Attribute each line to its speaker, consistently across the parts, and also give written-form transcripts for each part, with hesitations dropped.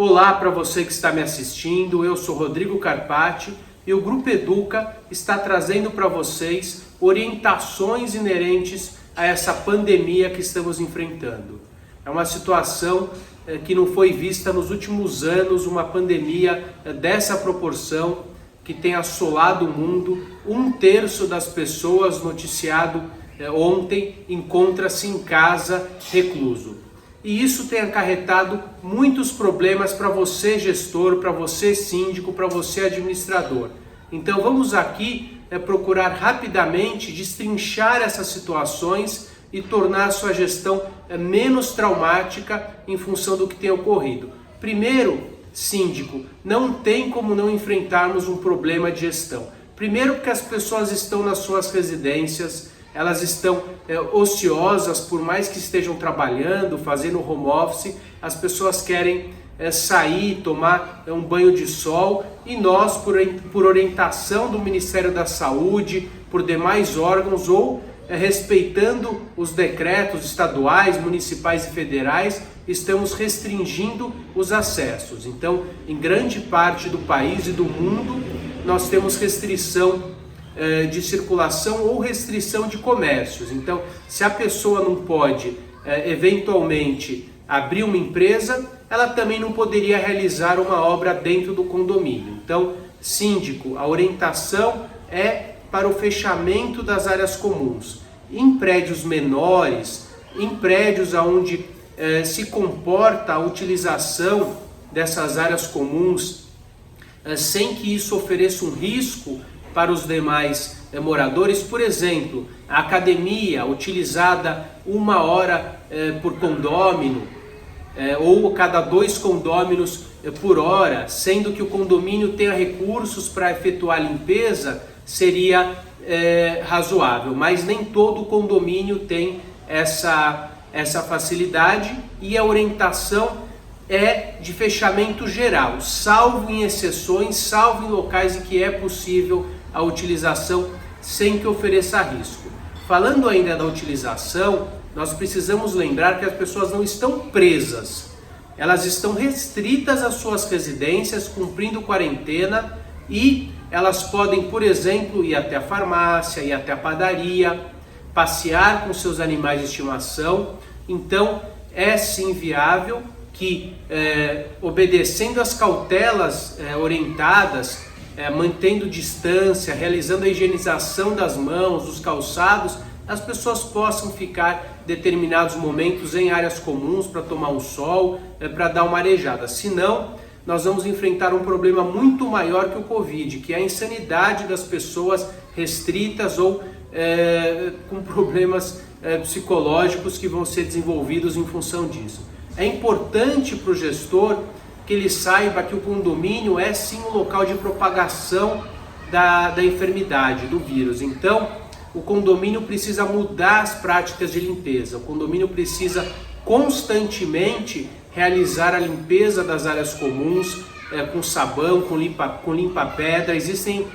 Speaker 1: Olá para você que está me assistindo, eu sou Rodrigo Carpati e o Grupo Educa está trazendo para vocês orientações inerentes a essa pandemia que estamos enfrentando. É uma situação que não foi vista nos últimos anos, uma pandemia dessa proporção que tem assolado o mundo. 1/3 das pessoas, noticiado ontem, encontra-se em casa recluso. E isso tem acarretado muitos problemas para você gestor, para você síndico, para você administrador. Então vamos aqui procurar rapidamente destrinchar essas situações e tornar a sua gestão menos traumática em função do que tem ocorrido. Primeiro, síndico, não tem como não enfrentarmos um problema de gestão. Primeiro porque as pessoas estão nas suas residências, elas estão ociosas, por mais que estejam trabalhando, fazendo home office, as pessoas querem sair, tomar um banho de sol e nós, por orientação do Ministério da Saúde, por demais órgãos ou respeitando os decretos estaduais, municipais e federais, estamos restringindo os acessos. Então, em grande parte do país e do mundo, nós temos restrição de circulação ou restrição de comércios. Então, se a pessoa não pode eventualmente abrir uma empresa, ela também não poderia realizar uma obra dentro do condomínio. Então, síndico, a orientação é para o fechamento das áreas comuns. Em prédios menores, em prédios onde se comporta a utilização dessas áreas comuns sem que isso ofereça um risco para os demais moradores. Por exemplo, a academia utilizada 1 hora por condômino ou cada 2 condôminos por hora, sendo que o condomínio tenha recursos para efetuar a limpeza, seria razoável, mas nem todo condomínio tem essa facilidade e a orientação é de fechamento geral, salvo em exceções, salvo em locais em que é possível a utilização sem que ofereça risco. Falando ainda da utilização, nós precisamos lembrar que as pessoas não estão presas, elas estão restritas às suas residências, cumprindo quarentena, e elas podem, por exemplo, ir até a farmácia, ir até a padaria, passear com seus animais de estimação. Então é sim viável que, obedecendo às cautelas orientadas, mantendo distância, realizando a higienização das mãos, dos calçados, as pessoas possam ficar determinados momentos em áreas comuns para tomar um sol, para dar uma arejada. Senão, nós vamos enfrentar um problema muito maior que o Covid, que é a insanidade das pessoas restritas ou com problemas psicológicos que vão ser desenvolvidos em função disso. É importante para o gestor que ele saiba que o condomínio é sim um local de propagação da enfermidade, do vírus. Então, o condomínio precisa mudar as práticas de limpeza, o condomínio precisa constantemente realizar a limpeza das áreas comuns com sabão, com limpa-pedra. Existem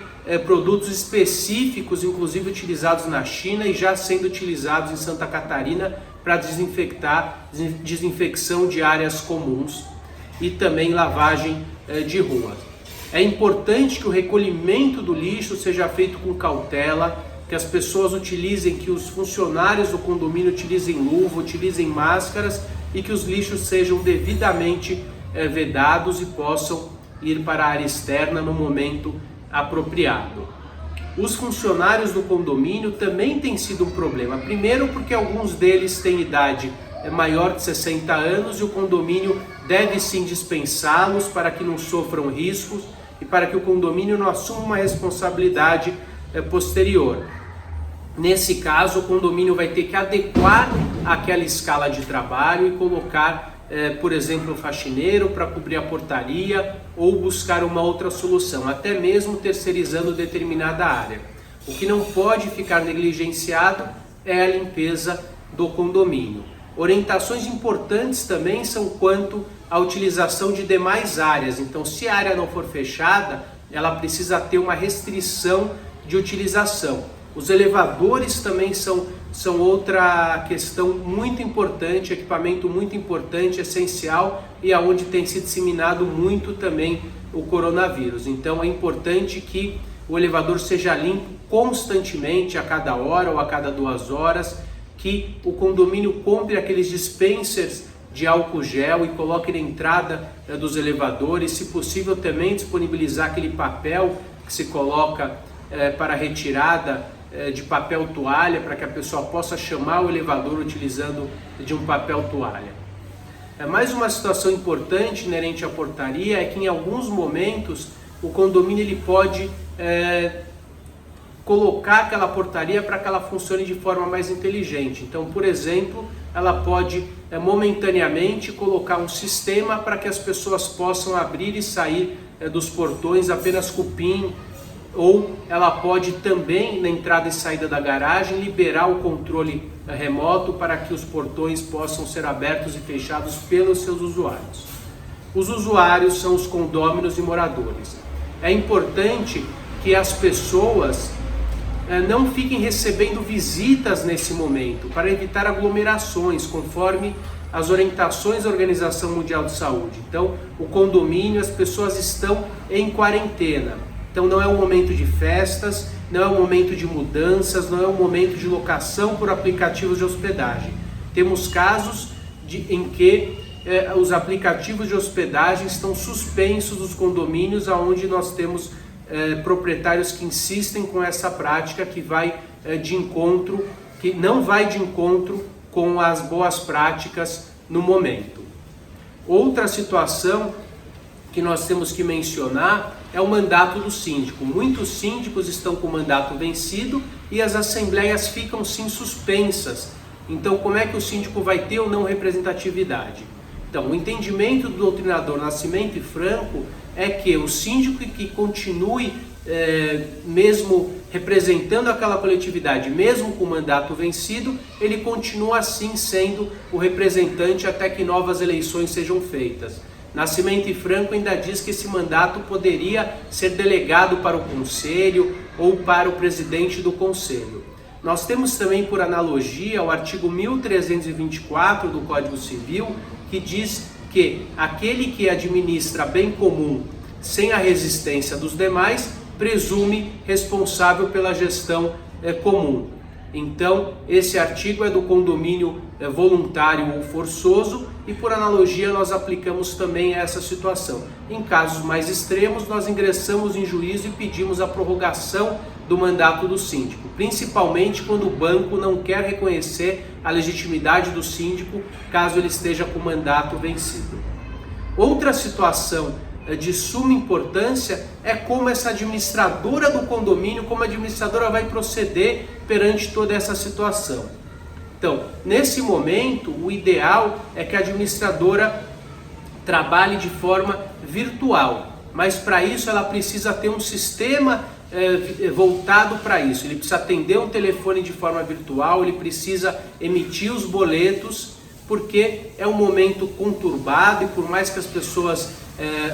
Speaker 1: produtos específicos, inclusive utilizados na China e já sendo utilizados em Santa Catarina para desinfecção de áreas comuns e também lavagem de ruas. É importante que o recolhimento do lixo seja feito com cautela, que as pessoas utilizem, que os funcionários do condomínio utilizem luva, utilizem máscaras e que os lixos sejam devidamente vedados e possam ir para a área externa no momento apropriado. Os funcionários do condomínio também têm sido um problema. Primeiro porque alguns deles têm idade maior de 60 anos e o condomínio deve sim dispensá-los para que não sofram riscos e para que o condomínio não assuma uma responsabilidade posterior. Nesse caso, o condomínio vai ter que adequar aquela escala de trabalho e colocar, por exemplo, um faxineiro para cobrir a portaria ou buscar uma outra solução, até mesmo terceirizando determinada área. O que não pode ficar negligenciado é a limpeza do condomínio. Orientações importantes também são quanto à utilização de demais áreas. Então, se a área não for fechada, ela precisa ter uma restrição de utilização. Os elevadores também são são outra questão muito importante, equipamento muito importante, essencial e aonde tem se disseminado muito também o coronavírus. Então é importante que o elevador seja limpo constantemente, a cada hora ou a cada 2 horas, que o condomínio compre aqueles dispensers de álcool gel e coloque na entrada dos elevadores, se possível também disponibilizar aquele papel que se coloca para retirada de papel toalha, para que a pessoa possa chamar o elevador utilizando de um papel toalha. Mais uma situação importante inerente à portaria é que em alguns momentos o condomínio ele pode colocar aquela portaria para que ela funcione de forma mais inteligente. Então, por exemplo, ela pode momentaneamente colocar um sistema para que as pessoas possam abrir e sair dos portões apenas com o PIN, ou ela pode também, na entrada e saída da garagem, liberar o controle remoto para que os portões possam ser abertos e fechados pelos seus usuários. Os usuários são os condôminos e moradores. É importante que as pessoas não fiquem recebendo visitas nesse momento, para evitar aglomerações, conforme as orientações da Organização Mundial de Saúde. Então, o condomínio, as pessoas estão em quarentena. Então não é um momento de festas, não é um momento de mudanças, não é um momento de locação por aplicativos de hospedagem. Temos casos em que os aplicativos de hospedagem estão suspensos dos condomínios, onde nós temos proprietários que insistem com essa prática que não vai de encontro com as boas práticas no momento. Outra situação que nós temos que mencionar é o mandato do síndico. Muitos síndicos estão com o mandato vencido e as assembleias ficam sim suspensas. Então, como é que o síndico vai ter ou não representatividade? Então, o entendimento do doutrinador Nascimento e Franco é que o síndico que continue mesmo representando aquela coletividade, mesmo com o mandato vencido, ele continua assim sendo o representante até que novas eleições sejam feitas. Nascimento e Franco ainda diz que esse mandato poderia ser delegado para o conselho ou para o presidente do conselho. Nós temos também, por analogia, o artigo 1324 do Código Civil, que diz que aquele que administra bem comum sem a resistência dos demais, presume responsável pela gestão comum. Então, esse artigo é do condomínio voluntário ou forçoso e, por analogia, nós aplicamos também essa situação. Em casos mais extremos, nós ingressamos em juízo e pedimos a prorrogação do mandato do síndico, principalmente quando o banco não quer reconhecer a legitimidade do síndico, caso ele esteja com o mandato vencido. Outra situação de suma importância é como essa administradora do condomínio, como a administradora vai proceder perante toda essa situação. Então, nesse momento, o ideal é que a administradora trabalhe de forma virtual, mas para isso ela precisa ter um sistema voltado para isso. Ele precisa atender um telefone de forma virtual, ele precisa emitir os boletos, porque é um momento conturbado e por mais que as pessoas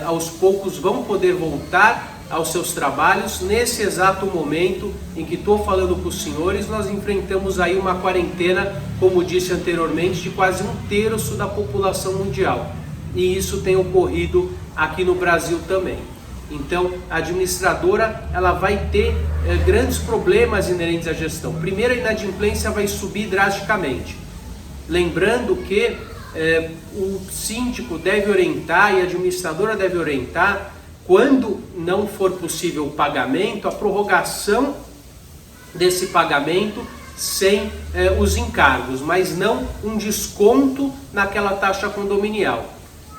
Speaker 1: aos poucos vão poder voltar aos seus trabalhos, nesse exato momento em que estou falando com os senhores, nós enfrentamos aí uma quarentena, como disse anteriormente, de quase 1/3 da população mundial. E isso tem ocorrido aqui no Brasil também. Então, a administradora ela vai ter grandes problemas inerentes à gestão. Primeiro, a inadimplência vai subir drasticamente. Lembrando que o síndico deve orientar e a administradora deve orientar, quando não for possível o pagamento, a prorrogação desse pagamento sem os encargos, mas não um desconto naquela taxa condominial.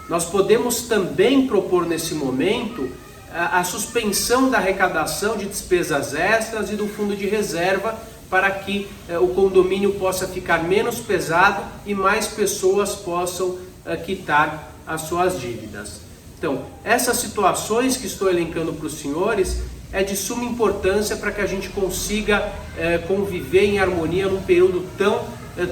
Speaker 1: Nós podemos também propor nesse momento a suspensão da arrecadação de despesas extras e do fundo de reserva, para que o condomínio possa ficar menos pesado e mais pessoas possam quitar as suas dívidas. Então, essas situações que estou elencando para os senhores é de suma importância para que a gente consiga conviver em harmonia num período tão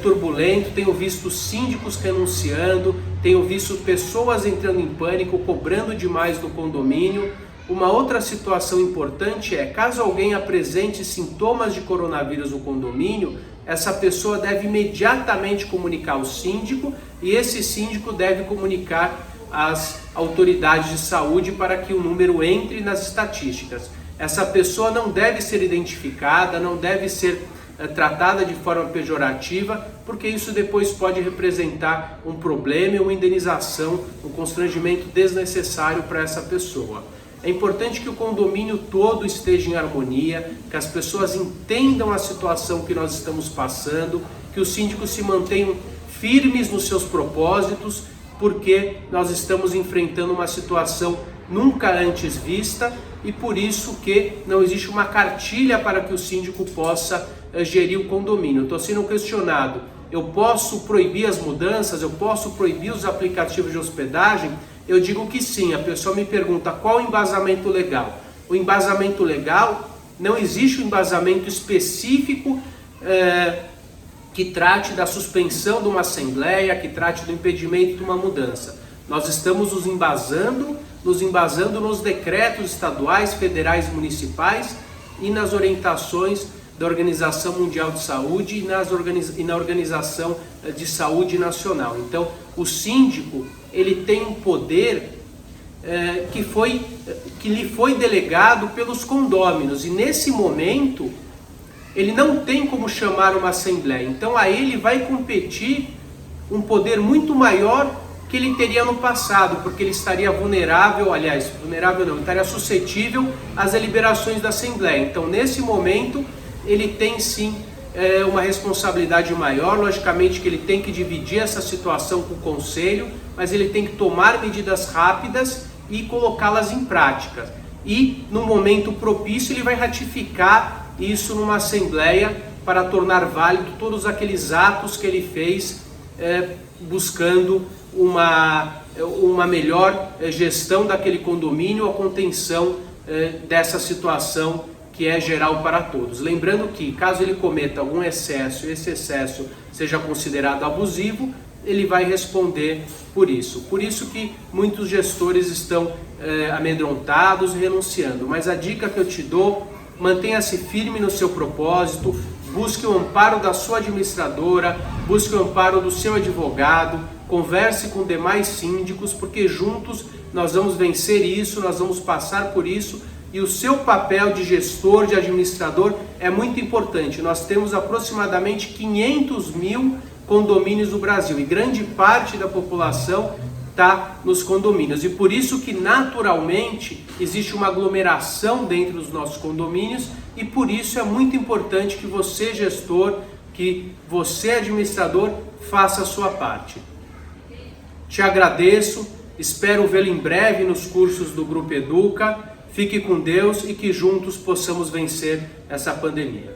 Speaker 1: turbulento. Tenho visto síndicos renunciando, tenho visto pessoas entrando em pânico, cobrando demais do condomínio. Uma outra situação importante é, caso alguém apresente sintomas de coronavírus no condomínio, essa pessoa deve imediatamente comunicar ao síndico e esse síndico deve comunicar às autoridades de saúde para que o número entre nas estatísticas. Essa pessoa não deve ser identificada, não deve ser tratada de forma pejorativa, porque isso depois pode representar um problema, uma indenização, um constrangimento desnecessário para essa pessoa. É importante que o condomínio todo esteja em harmonia, que as pessoas entendam a situação que nós estamos passando, que os síndicos se mantenham firmes nos seus propósitos, porque nós estamos enfrentando uma situação nunca antes vista e por isso que não existe uma cartilha para que o síndico possa gerir o condomínio. Estou sendo questionado, eu posso proibir as mudanças, eu posso proibir os aplicativos de hospedagem? Eu digo que sim. A pessoa me pergunta qual o embasamento legal. O embasamento legal, não existe um embasamento específico que trate da suspensão de uma assembleia, que trate do impedimento de uma mudança. Nós estamos nos embasando nos decretos estaduais, federais, municipais e nas orientações da Organização Mundial de Saúde e na Organização de Saúde Nacional. Então, o síndico, ele tem um poder que lhe foi delegado pelos condôminos e nesse momento ele não tem como chamar uma assembleia. Então, a ele vai competir um poder muito maior que ele teria no passado, porque ele estaria estaria suscetível às deliberações da Assembleia. Então, nesse momento, ele tem sim uma responsabilidade maior, logicamente que ele tem que dividir essa situação com o Conselho, mas ele tem que tomar medidas rápidas e colocá-las em prática. E, no momento propício, ele vai ratificar isso numa Assembleia para tornar válido todos aqueles atos que ele fez buscando uma melhor gestão daquele condomínio, a contenção dessa situação que é geral para todos. Lembrando que, caso ele cometa algum excesso e esse excesso seja considerado abusivo, ele vai responder por isso. Por isso que muitos gestores estão amedrontados e renunciando. Mas a dica que eu te dou, mantenha-se firme no seu propósito, busque o amparo da sua administradora, busque o amparo do seu advogado, converse com demais síndicos, porque juntos nós vamos vencer isso, nós vamos passar por isso, e o seu papel de gestor, de administrador é muito importante. Nós temos aproximadamente 500 mil condomínios no Brasil, e grande parte da população está nos condomínios, e por isso que naturalmente existe uma aglomeração dentro dos nossos condomínios, e por isso é muito importante que você, gestor, que você, administrador, faça a sua parte. Te agradeço, espero vê-lo em breve nos cursos do Grupo Educa. Fique com Deus e que juntos possamos vencer essa pandemia.